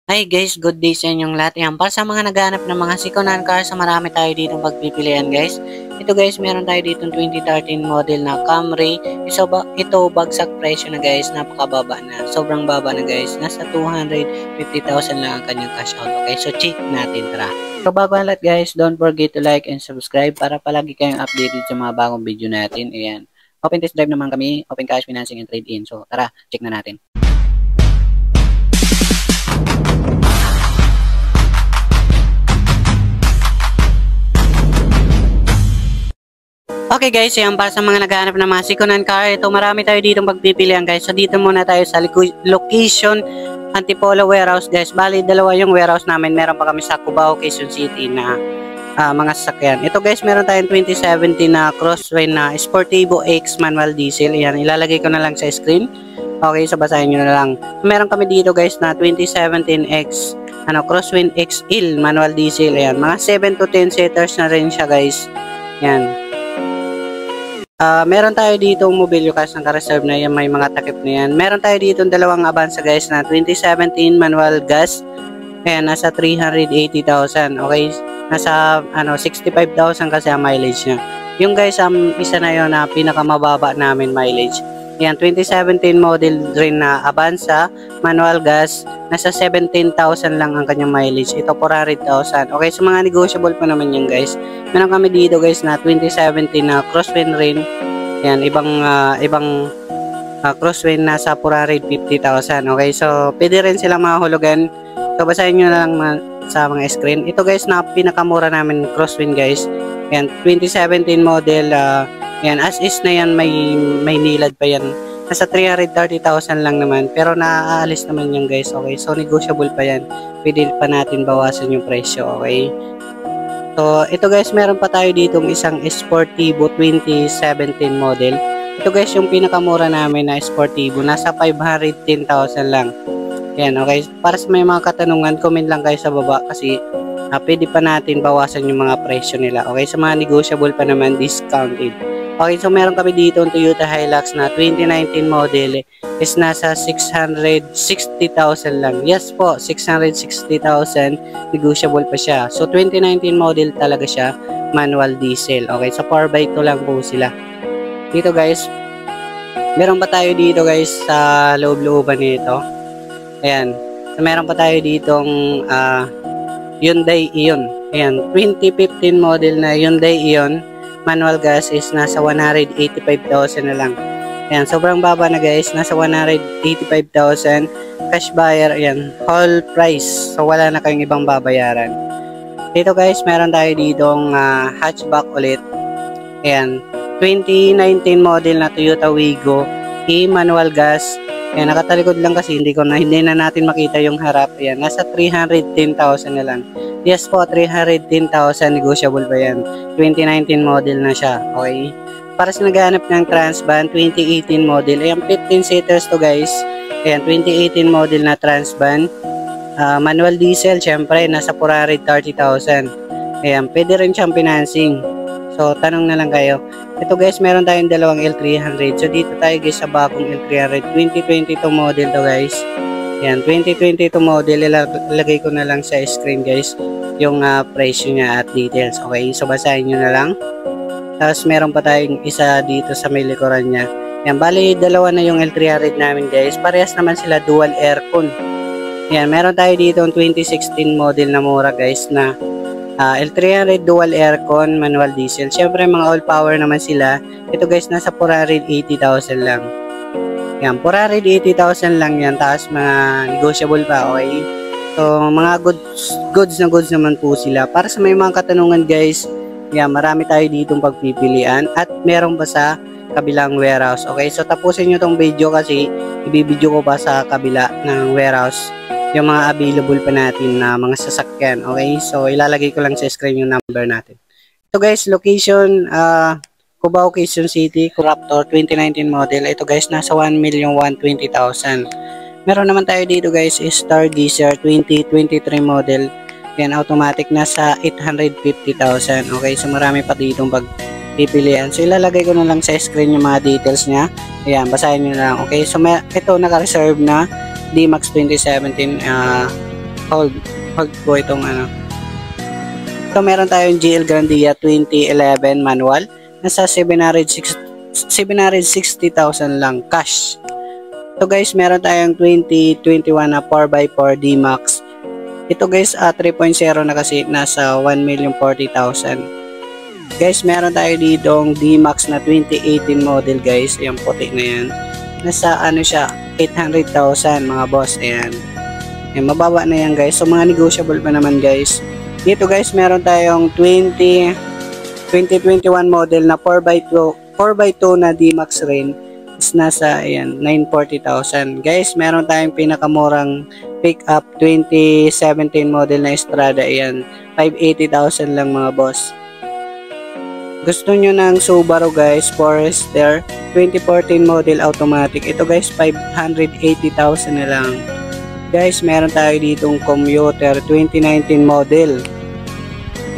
Hi guys, good day sa inyong lahat. Yan, para sa mga naghahanap ng mga second-hand cars, marami tayo dito pagpipilian guys. Ito guys, meron tayo dito 2013 model na Camry. Ito bagsak presyo na guys, napakababa na. Sobrang baba na guys. Nasa 250,000 lang ang kanyang cash out. Okay, so check natin, tara. So bago ang lahat guys, don't forget to like and subscribe para palagi kayong updated sa mga bagong video natin. Ayan. Open test drive naman kami, open cash financing and trade-in. So tara, check na natin. Okay guys, yan para sa mga naghahanap ng mga second-hand car. Ito marami tayo dito pagpipilian guys. So dito muna tayo sa location Antipolo warehouse guys. Bali dalawa yung warehouse namin. Meron pa kami sa Cubao, Quezon City na mga sasakyan. Ito guys, meron tayong 2017 na Crosswind na Sportivo X manual diesel. Yan, ilalagay ko na lang sa screen. Okay, so basahin nyo na lang. Meron kami dito guys na 2017X Crosswind XL manual diesel. Yan, mga 7 to 10 seaters na rin siya guys. Yan. Meron tayo dito mobilyo cash ng ka-reserve na yan, may mga takip na yan. Meron tayo dito dalawang Avanza guys na 2017 manual gas. Ayan, nasa 380,000. Okay, nasa 65,000 kasi ang mileage niya. Yung guys, isa na yun na pinakamababa namin mileage. Ayan, 2017 model rin na Avanza manual gas, nasa 17,000 lang ang kanyang mileage. Ito 400,000. Okay, so mga negotiable pa naman yan guys. Meron kami dito guys na 2017 na Crosswind rin. Ayan, ibang Crosswind nasa 450,000. Okay, so pwede rin silang mahulugan. So basahin nyo na lang sa mga screen. Ito guys na pinakamura namin Crosswind guys. Ayan, 2017 model. Yan, as is na yan, may nilad pa yan. Nasa 330,000 lang naman. Pero naaalis naman yan guys. Okay, so negotiable pa yan. Pwede pa natin bawasan yung presyo. Okay. So, ito guys, meron pa tayo dito isang Sportivo 2017 model. Ito guys, yung pinakamura namin na Sportivo. Nasa 510,000 lang. Yan, okay. Para sa may mga katanungan, comment lang kayo sa baba kasi pwede pa natin bawasan yung mga presyo nila. Okay, sa mga negotiable pa naman, discounted. Okay, so meron kami dito ang Toyota Hilux na 2019 model is nasa 660,000 lang. Yes po, 660,000, negotiable pa siya. So 2019 model talaga siya, manual diesel. Okay, so 4x2 lang po sila. Dito guys, meron pa tayo dito guys sa loob-looban nito. Ayan, so meron pa tayo ditong Hyundai Ion. Ayan, 2015 model na Hyundai Ion. Manual gas is nasa 185,000 na lang. Ayan, sobrang baba na guys. Nasa 185,000. Cash buyer, ayan, whole price. So, wala na kayong ibang babayaran. Dito guys, meron tayo ditong hatchback ulit. Ayan, 2019 model na Toyota Wigo. E-manual gas. Ayan, nakatalikod lang kasi hindi na natin makita yung harap. Ayan, nasa 310,000 na lang. Yes po, 310,000, negotiable pa yan. 2019 model na siya, okay? Para sa naghahanap ng Transvan, 2018 model. Ayan, 15 seaters to guys. Ayan, 2018 model na Transvan. Manual diesel, syempre, nasa 430,000. Ayan, pwede rin siyang financing. So, tanong na lang kayo. Ito guys, meron tayong dalawang L300. So, dito tayo guys sa bagong L300. 2022 model to guys. Ayan, 2022 model. Ilagay ko na lang sa screen guys yung presyo niya at details. Okay, so basahin nyo na lang. Tapos meron pa tayong isa dito sa may likuran niya. Ayan, bali dalawa na yung L300 namin guys. Parehas naman sila dual aircon. Ayan, meron tayo dito yung 2016 model na mura guys na L300 dual aircon manual diesel. Siyempre mga all power naman sila. Ito guys nasa 480,000 lang. Yan, 480,000 lang yan. Tapos mga negotiable pa, okay? So, mga goods naman po sila. Para sa may mga katanungan guys, yan, marami tayo ditong pagpipilian. At meron pa sa kabilang warehouse. Okay, so tapusin nyo tong video kasi ibibideo ko pa sa kabila ng warehouse yung mga available pa natin na mga sasakyan. Okay, so ilalagay ko lang sa screen yung number natin. Ito guys, location, Cubao, Quezon City, Raptor 2019 model. Ito guys, nasa 1,120,000. Meron naman tayo dito guys, Stargazer 2023 model. Yan, automatic, nasa 850,000. Okay, so marami pa ditong pagpipilian. So ilalagay ko na lang sa screen yung mga details niya. Ayan, basahin nyo na lang. Okay, so ito naka-reserve na D-Max 2017 hold po itong ano. So meron tayong GL Grandia 2011 manual, nasa 760,000 lang cash. So guys, meron tayong 2021 na 4x4 D-Max. Ito guys, 3.0 na kasi, nasa 1,040,000. Guys, meron tayo ditong D-Max na 2018 model guys, yung puti na yan. Nasa ano siya, 800,000 mga boss, ayan. Mababa na yan guys, so mga negotiable pa naman guys. Dito guys, meron tayong 2021 model na 4x2 na D-Max rin. Is nasa ayan 940,000. Guys, meron tayong pinakamurang pickup 2017 model na Estrada, ayan 580,000 lang mga boss. Gusto nyo ng Subaru guys, Forester 2014 model automatic, ito guys 580,000 na lang. Guys, meron tayo ditong Commuter 2019 model,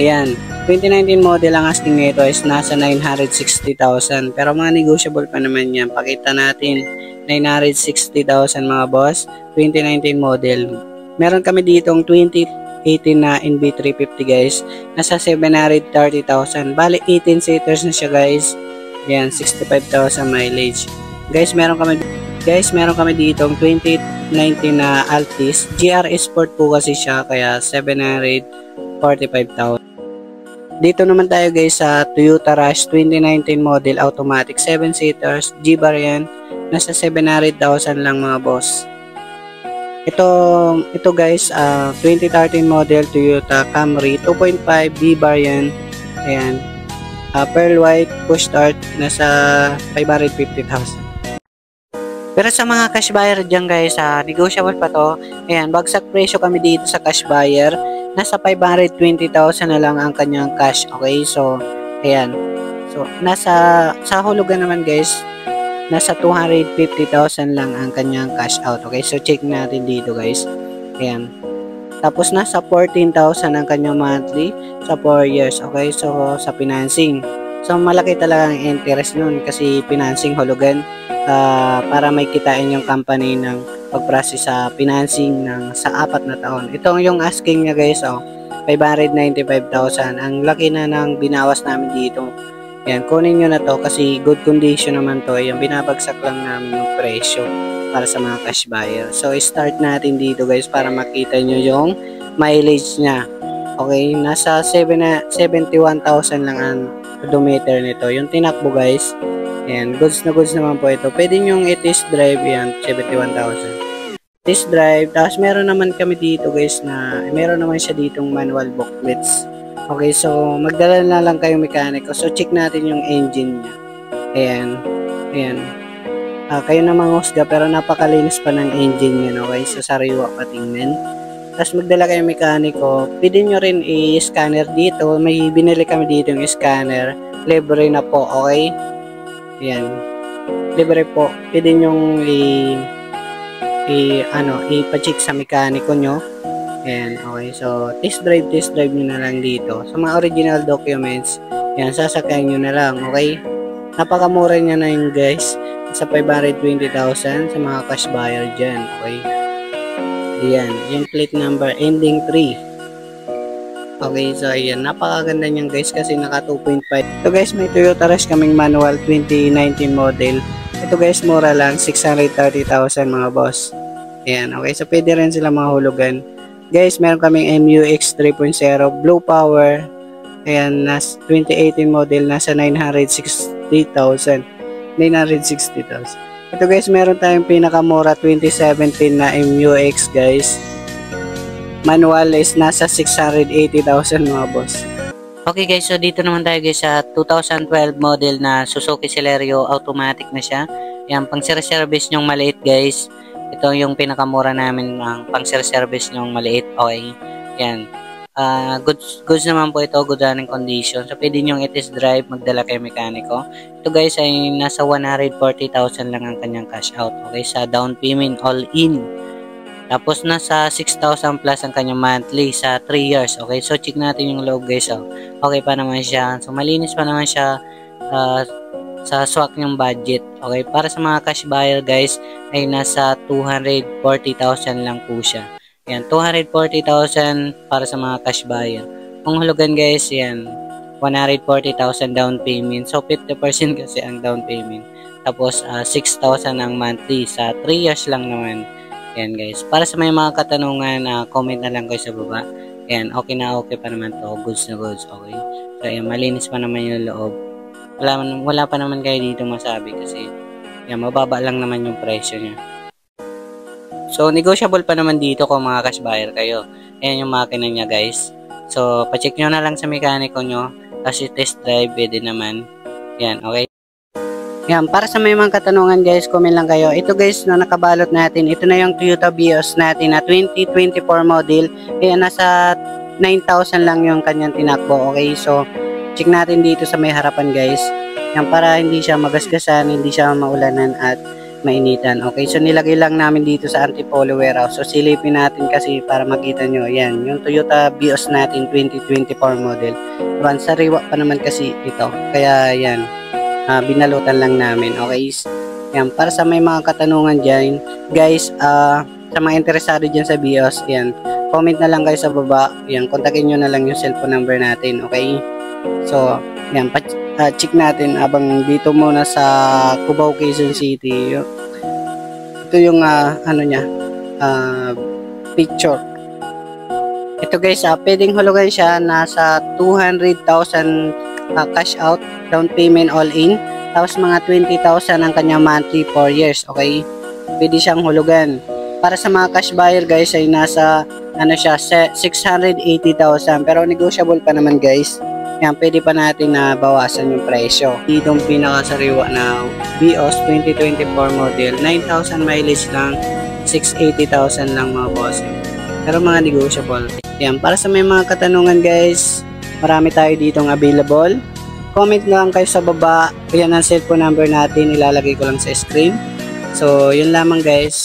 ayan 2019 model, ang asking nito is nasa 960,000. Pero mga negotiable pa naman yan. Pakita natin, 960,000 mga boss. 2019 model. Meron kami ditong 2018 na NB350 guys. Nasa 730,000. Bali 18 seaters na siya guys. Yan, 65,000 mileage. Guys, meron kami ditong 2019 na Altis. GR Sport po kasi siya, kaya 745,000. Dito naman tayo guys sa Toyota Rush 2019 model automatic 7 seaters G-Bar yan, nasa 700,000 lang mga boss. Ito guys, 2013 model Toyota Camry 2.5 B-Bar yan, ayan, pearl white push start, nasa 550,000. Pero sa mga cash buyer dyan guys, negotiable pa to. Ayan, bagsak presyo kami dito sa cash buyer. Nasa 520,000 na lang ang kanyang cash. Okay, so ayan. So sa hulugan naman guys, nasa 250,000 lang ang kanyang cash out. Okay, so check natin dito guys. Ayan. Tapos nasa 14,000 ang kanyang monthly sa 4 years. Okay, so sa financing. So malaki talaga ang interest nun kasi financing hulugan, para may kitain yung company ng pag-process sa financing sa 4 na taon. Ito yung asking niya guys, 595,000. Ang laki na ng binawas namin dito. Yan, kunin nyo na to kasi good condition naman to. Yung binabagsak lang namin yung presyo para sa mga cash buyer. So start natin dito guys para makita nyo yung mileage niya. Okay, nasa 71,000 lang ang odometer nito. Yung tinakbo guys, ayan, goods na goods naman po ito. Pwede nyo i-test drive yan, 71,000. Test drive. Tapos meron naman kami dito guys na, meron naman siya ditong manual booklets. Okay, so magdala na lang kayong mekaniko. So check natin yung engine niya. Ayan. Ayan. Kayo na manghusga pero napakalinis pa ng engine niya. Okay, so sariwa patingnan. Tapos magdala kayong mekaniko. Pwede nyo rin i-scanner dito. May binili kami dito yung scanner. Libre na po. Okay. Ayan. Libre po. Pwede nyong ipa-check sa mekaniko nyo. Ayan, okay. So, test drive nyo na lang dito. Sa mga original documents, ayan, sasakyan nyo na lang, okay? Napakamura nyo na yun, guys. Sa 520,000 sa mga cash buyer dyan, okay? Ayan, yung plate number ending 3. Okay, so ayan, napakaganda niyan guys kasi naka 2.5. So guys, may Toyota Rush kaming manual 2019 model. Ito guys, mura lang, 630,000 mga boss. Ayan, okay. So, pwede rin sila mga hulugan. Guys, meron kaming MUX 3.0 Blue Power. Ayan, 2018 model, nasa 960,000. Ito guys, meron tayong pinakamura 2017 na MUX guys. Manual is nasa 680,000 mga boss. Okay guys, so dito naman tayo guys sa 2012 model na Suzuki Celerio, automatic na siya. Yan, pang service nyong maliit guys. Ito yung pinakamura namin ng pang service nyong maliit. Okay, yan. Goods naman po ito, good running condition. So pwede nyong i-test drive, magdala kayo mekaniko. Ito guys ay nasa 140,000 lang ang kanyang cash out. Okay, sa down payment all in. Tapos nasa 6,000 plus ang kanyang monthly sa 3 years. Okay, so check natin yung loob guys. Okay pa naman siya. So malinis pa naman siya sa swak niyong budget. Okay, para sa mga cash buyer guys ay nasa 240,000 lang po siya. Yan, 240,000 para sa mga cash buyer. Kung hulugan guys, yan, 140,000 down payment. So, 50% kasi ang down payment. Tapos, 6,000 ang monthly sa 3 years lang naman. Yan guys. Para sa may mga katanungan, comment na lang kayo sa baba. Yan, okay na okay pa naman to. Goods na goods, okay. So, yan, malinis pa naman yung loob. Wala pa naman kayo dito masabi kasi yan, mababa lang naman yung presyo niya. So, negotiable pa naman dito kung mga cash buyer kayo. Ayan yung makina niya guys. So, pacheck nyo na lang sa mekaniko nyo. Kasi test drive, pwede naman. Yan, okay. Yan, para sa may mga katanungan guys, comment lang kayo. Ito guys, na nakabalot natin. Ito na yung Toyota Vios natin na 2024 model. Ayan, nasa 9,000 lang yung kanyang tinakbo. Okay, so, check natin dito sa may harapan guys. Yan, para hindi siya magasgasan, hindi siya maulanan at mainitan. Okay, so nilagay lang namin dito sa Antipolo warehouse. So silipin natin kasi para makita nyo. Yan, yung Toyota Vios natin 2024 model. Diba, sariwa pa naman kasi ito. Kaya yan, binalutan lang namin. Okay, yan, para sa may mga katanungan dyan, guys, sa mga interesado dyan sa Vios, yan, comment na lang kayo sa baba. Yan, kontakin nyo na lang yung cellphone number natin. Okay, so yan, check natin abang dito muna sa Cubao, Quezon City. Ito yung ano niya, picture. Ito guys, pwedeng hulugan siya nasa 200,000 cash out, down payment all in. Tapos mga 20,000 ang kanya monthly 4 years. Okay, pwede siyang hulugan. Para sa mga cash buyer guys ay nasa ano siya, 680,000, pero negotiable pa naman guys. Yan, pwede pa natin na bawasan yung presyo. Itong pinakasariwa na Vios 2024 model, 9,000 mileage lang, 680,000 lang mga bossing. Pero mga negotiable. Yan, para sa may mga katanungan guys, marami tayo ditong available. Comment lang kayo sa baba. Yan ang cellphone number natin, ilalagay ko lang sa screen. So, yun lamang guys.